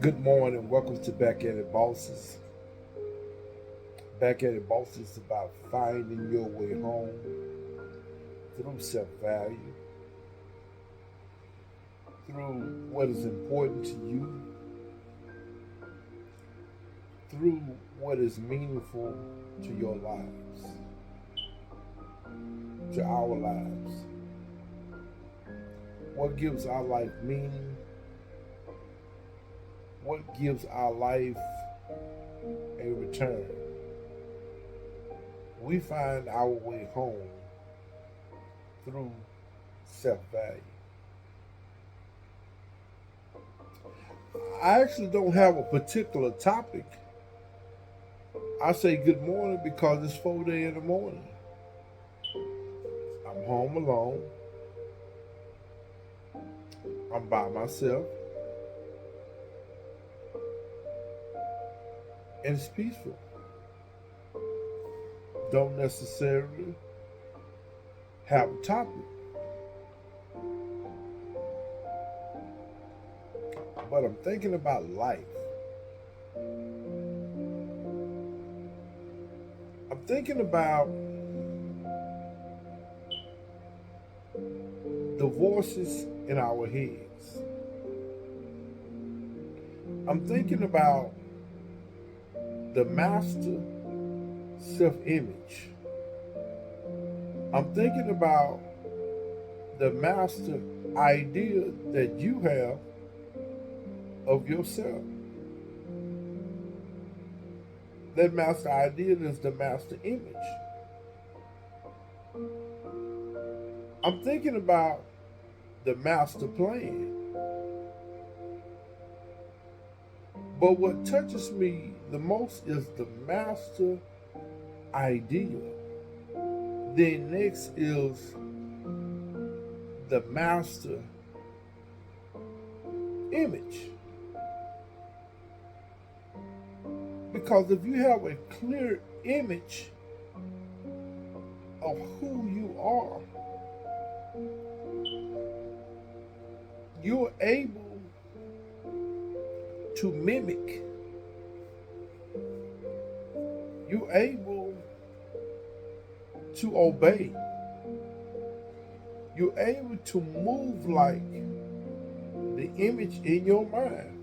Good morning. Welcome to Back at It Bosses. Back at It Bosses is about finding your way home through self value, through what is important to you, through what is meaningful to your lives, to our lives. What gives our life meaning? What gives our life a return? We find our way home through self value. I actually don't have a particular topic. I say good morning because it's 4 in the morning. I'm home alone. I'm by myself. And it's peaceful. Don't necessarily have a topic. But I'm thinking about life. I'm thinking about the voices in our heads. I'm thinking about the master self image. I'm thinking about the master idea that you have of yourself. That master idea is the master image. I'm thinking about the master plan. But what touches me the most is the master idea. Then next is the master image. Because if you have a clear image of who you are, you're able to mimic. You're able to obey. You're able to move like the image in your mind.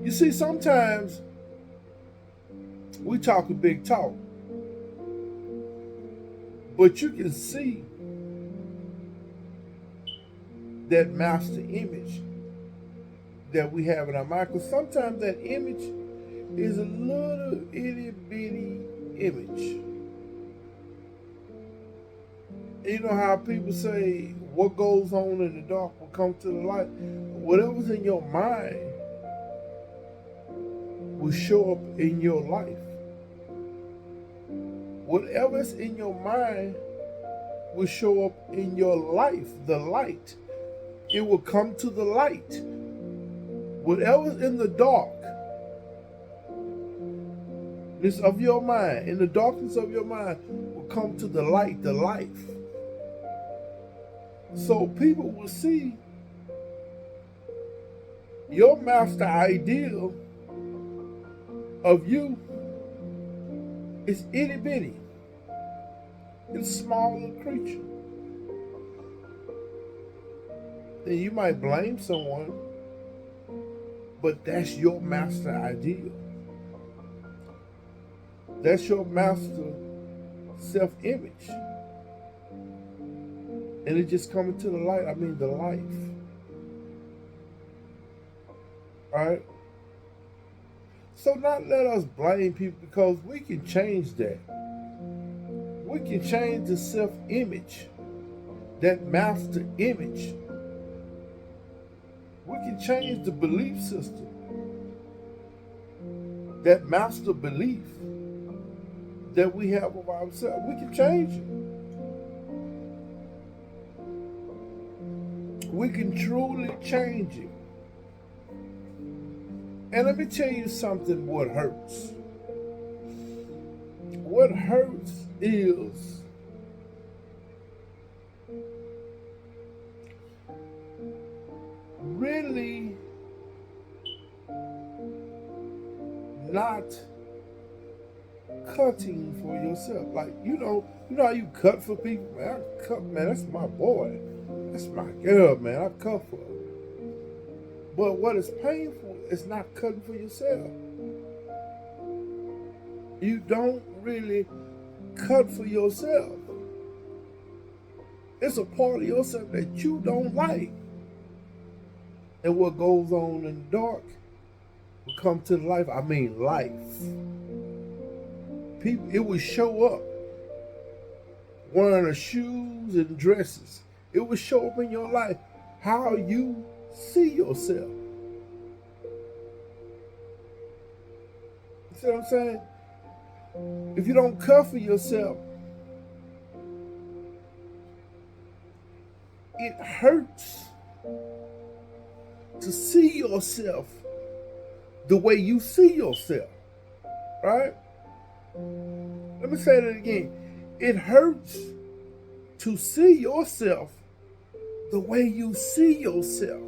You see, sometimes we talk a big talk, but you can see that master image that we have in our mind. Because sometimes that image is a little itty bitty image. You know how people say what goes on in the dark will come to the light? Whatever's in your mind will show up in your life. Whatever's in your mind will show up in your life, the light. It will come to the light. Whatever's in the dark, this of your mind, in the darkness of your mind, will come to the light, the life. So people will see your master ideal of you is itty bitty. It's a small little creature. Then you might blame someone, but that's your master ideal. That's your master self-image. And it just coming to the light, the life. Alright? So not let us blame people because we can change that. We can change the self-image, that master image. We can change the belief system, that master belief that we have of ourselves. We can change it. We can truly change it. And let me tell you something what hurts. What hurts is really not cutting for yourself. Like, you know how you cut for people, man. I cut, man, that's my boy. That's my girl, man. I cut for her. But what is painful is not cutting for yourself. You don't really cut for yourself. It's a part of yourself that you don't like. And what goes on in the dark will come to life. I mean life. People, it will show up wearing the shoes and dresses. It will show up in your life how you see yourself. You see what I'm saying? If you don't cover yourself, it hurts to see yourself the way you see yourself, right? Let me say that again. It hurts to see yourself the way you see yourself.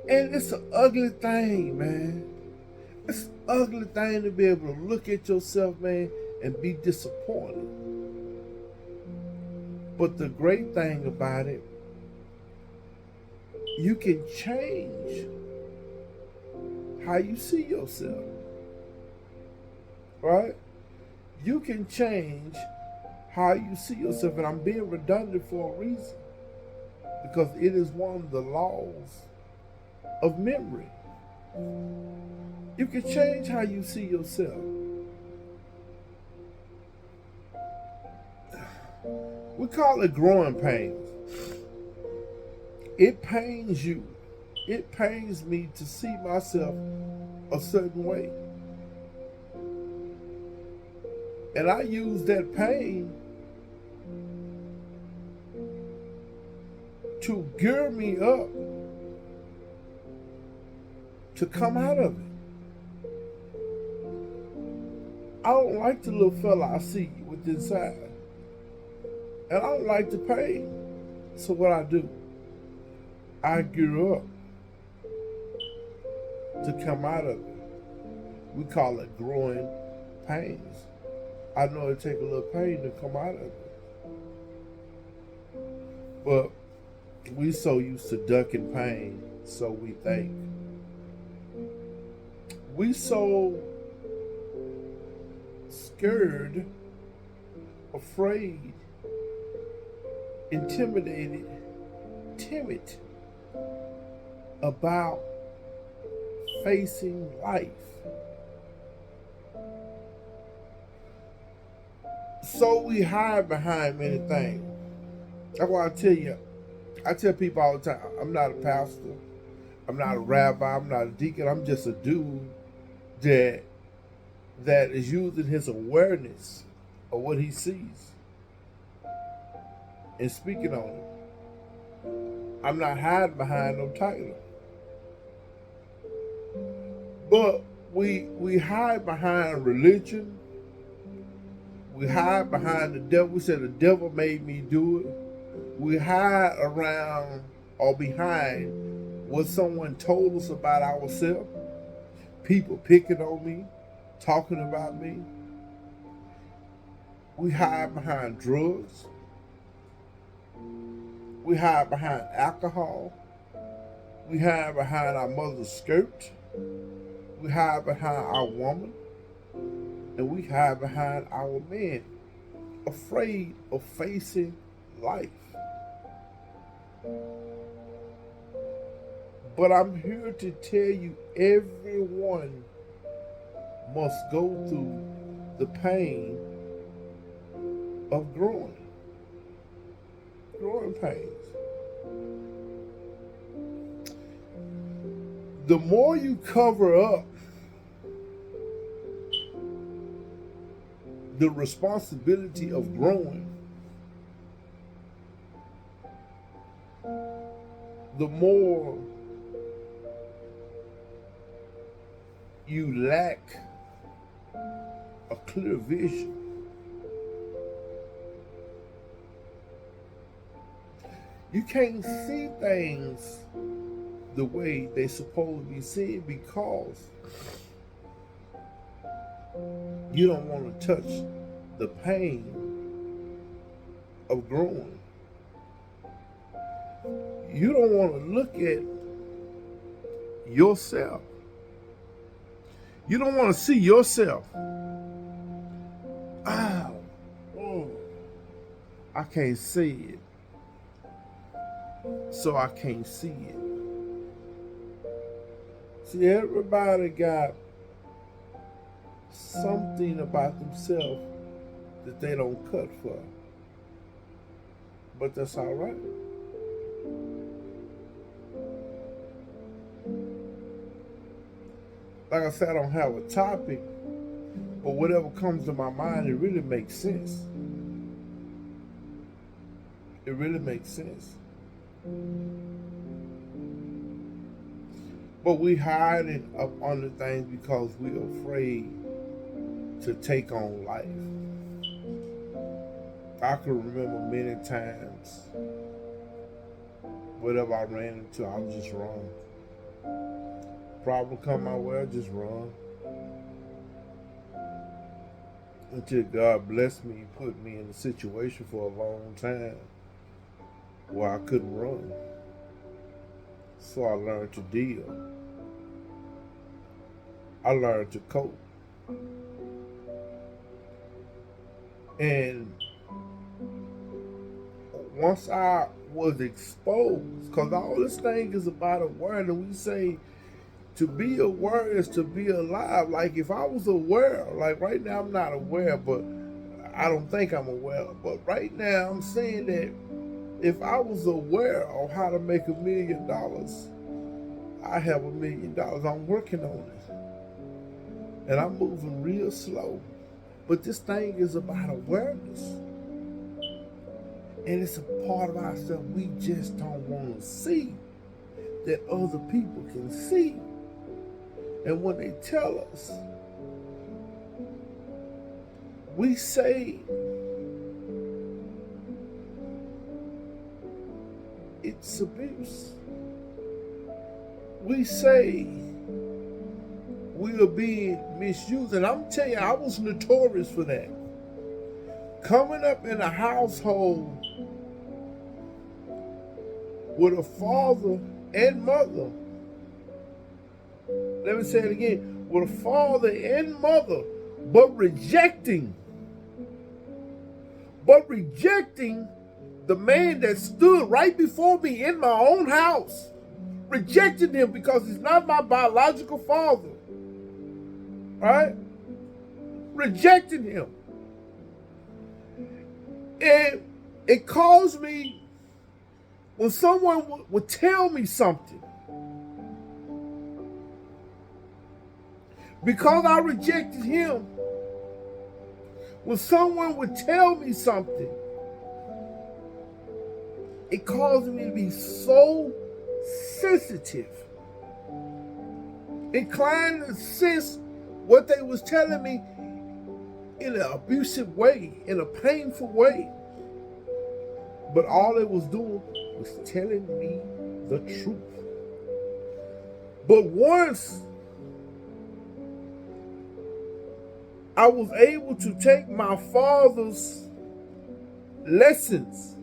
And it's an ugly thing, man. It's an ugly thing to be able to look at yourself, man, and be disappointed. But the great thing about it, you can change how you see yourself, right? You can change how you see yourself, and I'm being redundant for a reason, because it is one of the laws of memory. You can change how you see yourself. We call it growing pains. It pains you. It pains me to see myself a certain way. And I use that pain to gear me up to come out of it. I don't like the little fella I see with inside. And I don't like the pain. So what I do, I gear up to come out of it. We call it growing pains. I know it takes a little pain to come out of it. But we so used to ducking pain, so we think. We so scared, afraid, intimidated, timid about facing life. So we hide behind many things. That's why I tell people all the time, I'm not a pastor, I'm not a rabbi, I'm not a deacon, I'm just a dude that is using his awareness of what he sees and speaking on it. I'm not hiding behind no title. But we hide behind religion. We hide behind the devil. We say the devil made me do it. We hide around or behind what someone told us about ourselves. People picking on me, talking about me. We hide behind drugs. We hide behind alcohol. We hide behind our mother's skirt. We hide behind our woman. And we hide behind our men, afraid of facing life. But I'm here to tell you, everyone must go through the pain of growing pains. The more you cover up the responsibility of growing, the more you lack a clear vision. You can't see things the way they supposed to be seen because you don't want to touch the pain of growing. You don't want to look at yourself. You don't want to see yourself. I can't see it, so I can't see it. See, everybody got something about themselves that they don't cut for. But that's all right. Like I said, I don't have a topic, but whatever comes to my mind, it really makes sense. It really makes sense. But we hiding up under things because we're afraid to take on life. I can remember many times, whatever I ran into, I was just wrong. Problem come my way, I just run. Until God blessed me, put me in a situation for a long time where I couldn't run. So I learned to deal. I learned to cope. And once I was exposed, because all this thing is about awareness, and we say to be aware is to be alive. Like if I was aware, like right now I'm not aware, but I don't think I'm aware. But right now I'm saying that if I was aware of how to make $1 million, I have $1 million. I'm working on it. And I'm moving real slow. But this thing is about awareness. And it's a part of ourselves we just don't want to see that other people can see. And when they tell us, we say it's abuse. We say we are being misused. And I'm telling you, I was notorious for that. Coming up in a household with a father and mother. Let me say it again. With a father and mother, but rejecting the man that stood right before me in my own house. Rejecting him because he's not my biological father. Right? Rejecting him. And it caused me, when someone would tell me something, because I rejected him, when someone would tell me something, it caused me to be so sensitive, inclined to sense what they was telling me in an abusive way, in a painful way. But all it was doing was telling me the truth. But once I was able to take my father's lessons,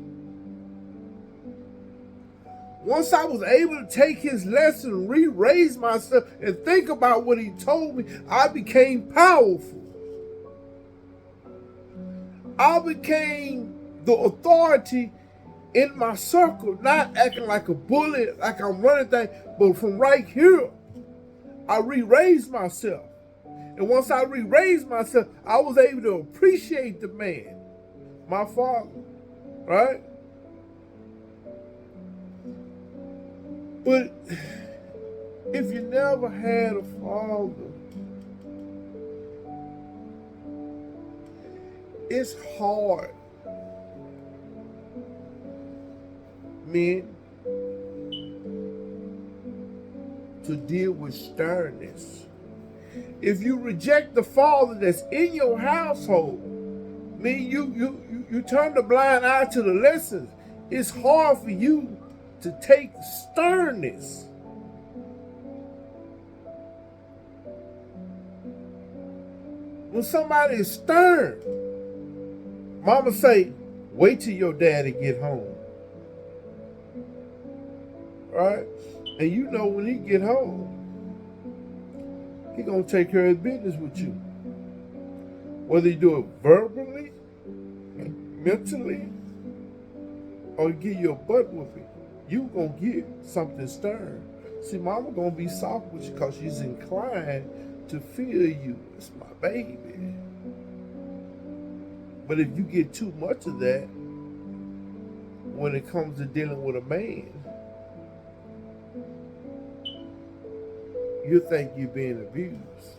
once I was able to take his lesson, re-raise myself, and think about what he told me, I became powerful. I became the authority in my circle, not acting like a bully, like I'm running things, but from right here, I re-raised myself. And once I re-raised myself, I was able to appreciate the man, my father, right? But if you never had a father, it's hard, men, to deal with sternness. If you reject the father that's in your household, you turn the blind eye to the lessons. It's hard for you to take sternness. When somebody is stern, mama say, wait till your daddy get home. Right? And you know when he get home, he gonna take care of business with you. Whether you do it verbally, mentally, or give you a butt whooping, you gonna get something stern. See, mama gonna be soft with you because she's inclined to feel you. It's my baby. But if you get too much of that, when it comes to dealing with a man, you think you're being abused.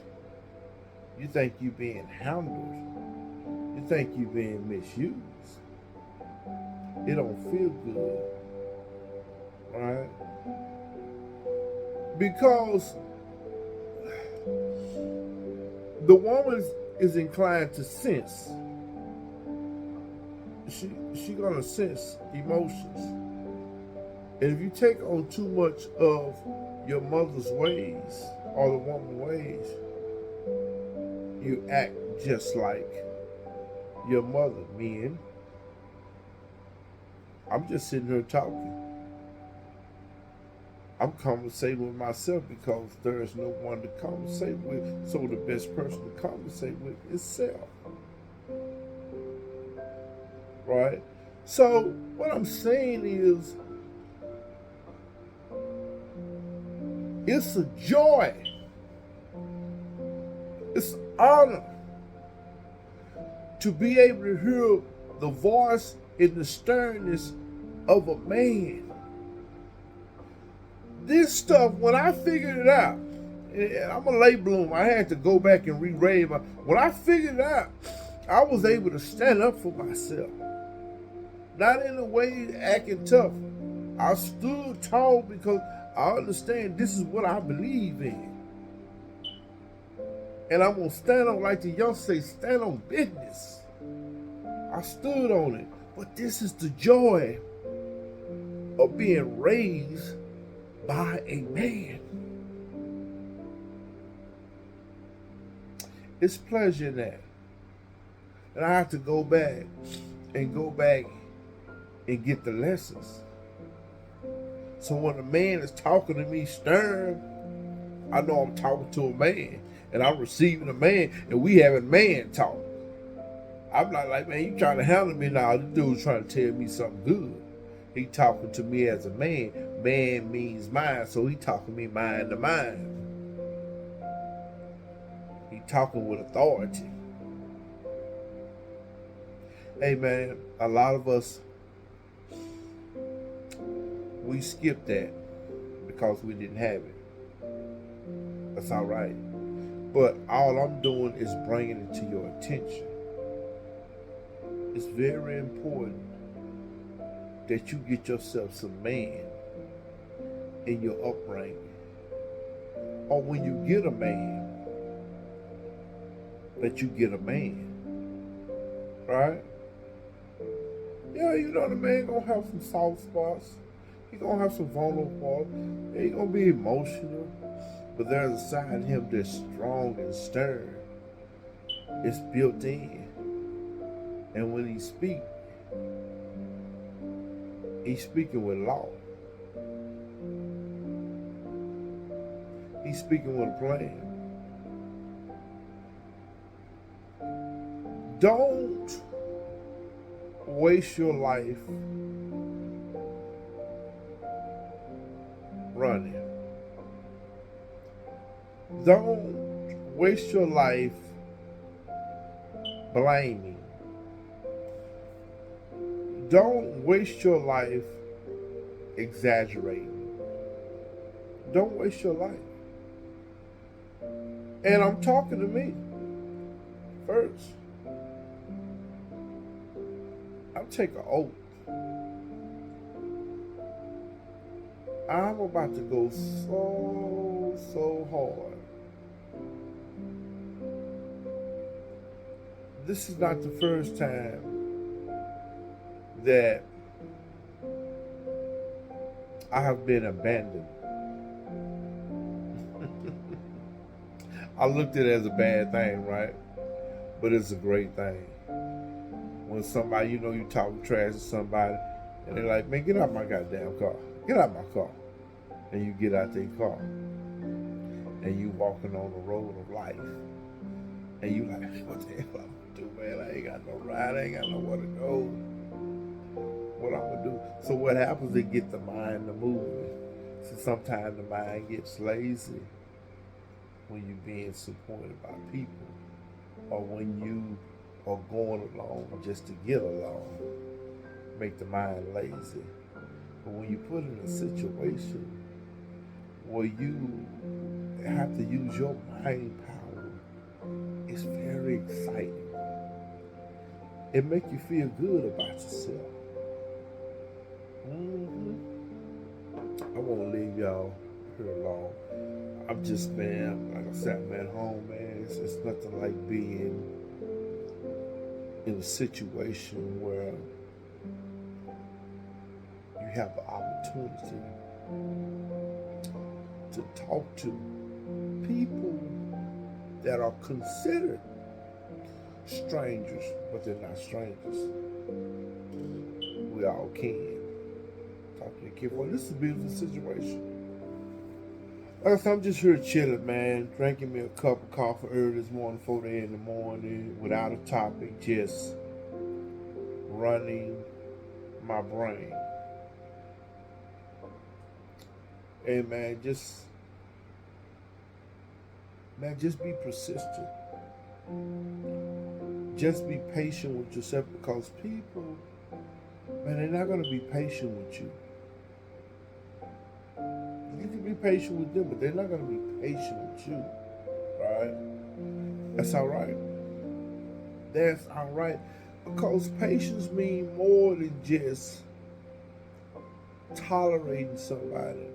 You think you're being handled. You think you're being misused. It don't feel good, right? Because the woman is inclined to sense. She gonna sense emotions. And if you take on too much of your mother's ways or the woman's ways, you act just like your mother, men. I'm just sitting here talking. I'm conversating with myself because there is no one to conversate with. So the best person to conversate with is self. Right? So what I'm saying is, it's a joy. It's an honor to be able to hear the voice and the sternness of a man. This stuff, when I figured it out, and I'm a late bloomer, I had to go back and re-read. When I figured it out, I was able to stand up for myself. Not in a way acting tough. I stood tall because I understand this is what I believe in. And I'm going to stand on, like the young say, stand on business. I stood on it. But this is the joy of being raised by a man. It's pleasure in that. And I have to go back and get the lessons. So when a man is talking to me stern, I know I'm talking to a man. And I'm receiving a man, and we having man talk. I'm not like, man, you trying to handle me now. This dude's trying to tell me something good. He talking to me as a man. Man means mind, so he talking me mind to mind. He talking with authority. Hey, man, a lot of us, we skip that because we didn't have it. That's all right. But all I'm doing is bringing it to your attention. It's very important that you get yourself some man in your upbringing. Or when you get a man, that you get a man. Right? Yeah, you know the man gonna have some soft spots. He gonna have some vulnerable parts. He gonna be emotional. But there's a side of him that's strong and stern. It's built in. And when he speaks, he's speaking with law. He's speaking with a plan. Don't waste your life running. Don't waste your life blaming. Don't waste your life exaggerating. Don't waste your life. And I'm talking to me first. I'll take an oath. I'm about to go so hard. This is not the first time that I have been abandoned. I looked at it as a bad thing, right? But it's a great thing. When somebody, you talking trash to somebody, and they're like, man, get out my goddamn car. Get out my car. And you get out their car. And you walking on the road of life. And you like, what the hell I'm gonna do, man? I ain't got no ride. I ain't got nowhere to go. What I'm gonna do? So what happens, they get the mind to moving. So sometimes the mind gets lazy when you're being supported by people, or when you are going along just to get along. Make the mind lazy. But when you put in a situation where you have to use your mind power, it's very exciting. It makes you feel good about yourself. I won't leave y'all here alone. I'm just, man, like I said, I'm at home, man. It's nothing like being in a situation where you have the opportunity to talk to people that are considered strangers, but they're not strangers. We all can talk to your kid. Well, this is a beautiful situation. Like I said, I'm just here chilling, man. Drinking me a cup of coffee early this morning, 4 a.m. in the morning, without a topic, just running my brain. Hey, man, just be persistent. Just be patient with yourself, because people, man, they're not going to be patient with you. You can be patient with them, but they're not going to be patient with you, right? That's all right. That's all right. Because patience means more than just tolerating somebody.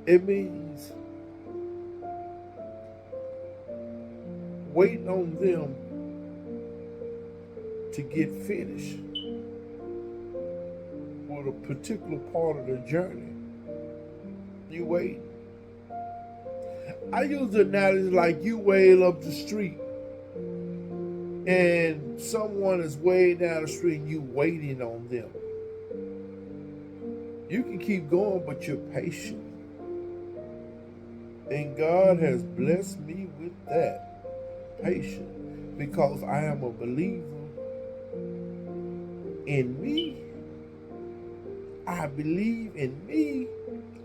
It means waiting on them to get finished with a particular part of the journey. You wait. I use the analogy like you way up the street and someone is way down the street and you waiting on them. You can keep going, but you're patient. And God has blessed me with that patience, because I am a believer in me. I believe in me.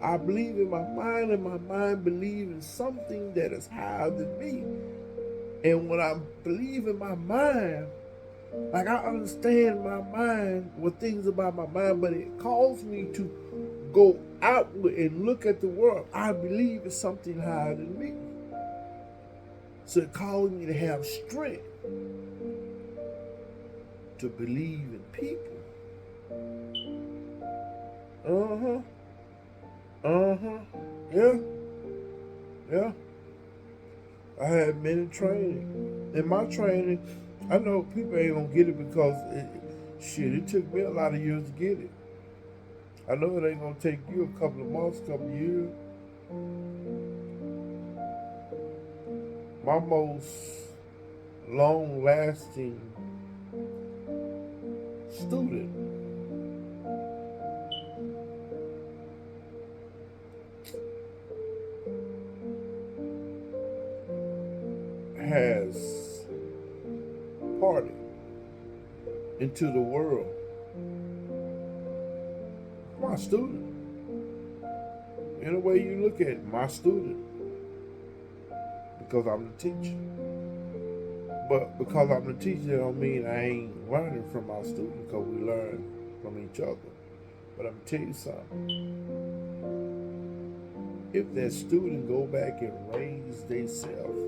I believe in my mind, and my mind believes in something that is higher than me. And when I believe in my mind, like I understand my mind, what things about my mind, but it calls me to go outward and look at the world. I believe it's something higher than me. So it calls me to have strength to believe in people. Yeah. I had many training. In my training, I know people ain't gonna get it because it took me a lot of years to get it. I know it ain't gonna take you a couple of months, couple of years. My most long-lasting student has parted into the world. My student. In a way you look at it, my student. Because I'm the teacher. But because I'm the teacher, that don't mean I ain't learning from my student, because we learn from each other. But I'm going to tell you something. If that student go back and raise themselves,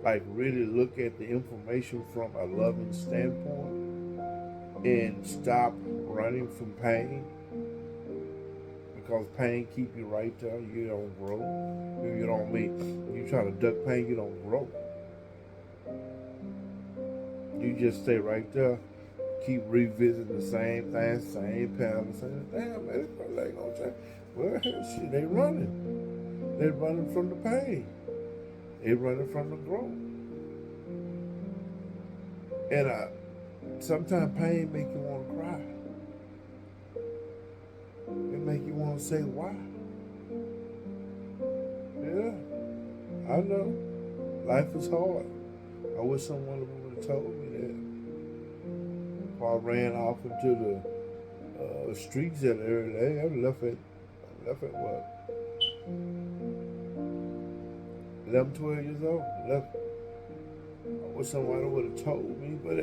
like really look at the information from a loving standpoint and stop running from pain, because pain keep you right there. You don't grow. You don't make. You try to duck pain, you don't grow. You just stay right there, keep revisiting the same thing, same pattern, saying, damn, man, this probably ain't gonna change. Well, hell, shit, they running. They running from the pain. They running from the growth. And sometimes pain make you want to cry. It make you want to say, why? Yeah, I know. Life is hard. I wish someone would have told me that before I ran off into the streets at an early age. I left at what? 11, 12 years old. Left. I wish somebody would have told me, but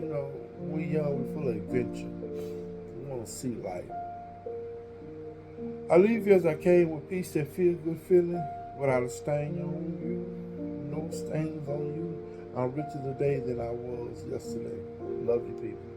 when we young, we full of adventure. We want to see life. I leave you as I came with peace, that feel good feeling, without a stain on you, no stains on you. I'm richer today than I was yesterday. Love you, people.